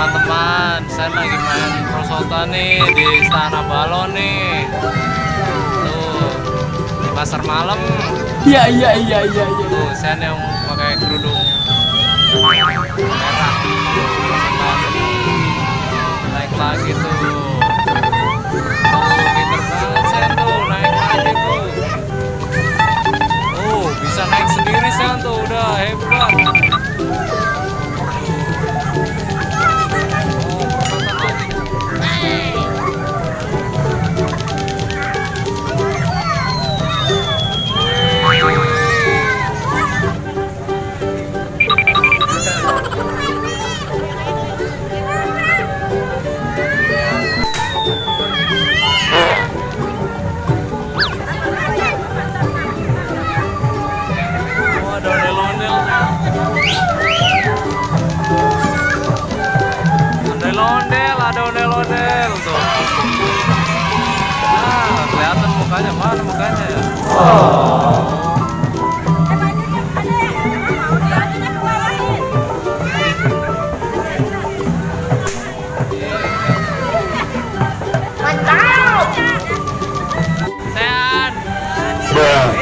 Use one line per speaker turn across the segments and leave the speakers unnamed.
teman-teman, saya lagi main prosotan nih di Istana Balon nih. Tuh, di pasar malam.
Iya.
Tuh, saya yang pakai kerudung merah. Naik lagi tuh. Tuh, pinter banget saya tuh, naik lagi tuh. Oh, bisa naik sendiri saya tuh, udah hebat. Ada ondel-ondel tuh. Nah, kelihatan mukanya, mana mukanya ya?
Mantap.
Sean. Wah.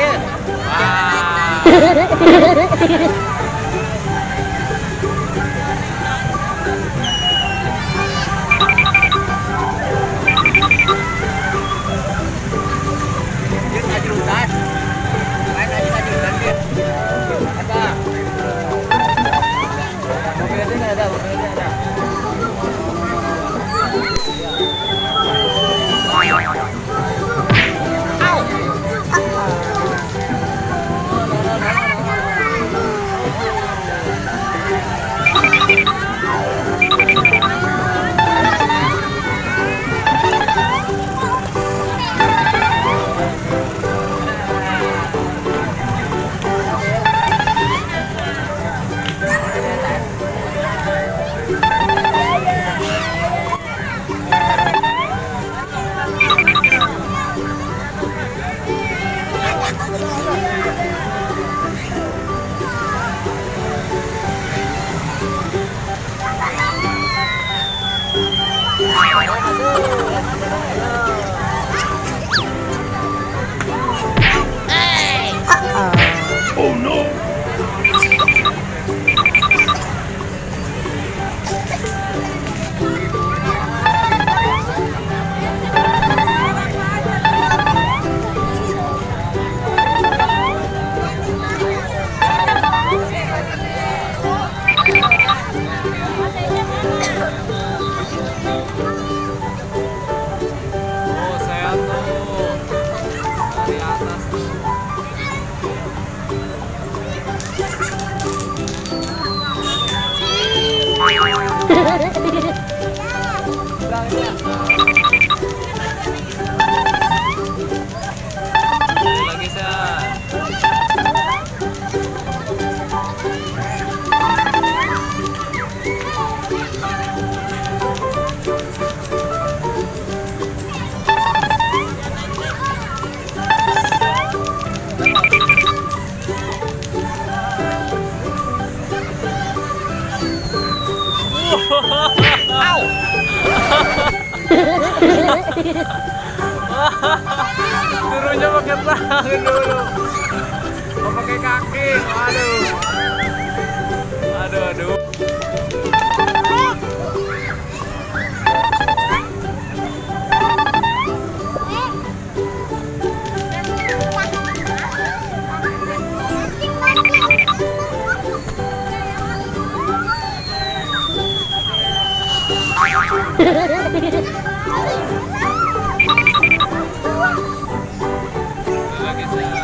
Oh no.
Oh, saya tuh dari atas tuh. Lagi saya. Turunnya pakai tangan dulu, mau pakai kaki. Aduh. Lagi saya.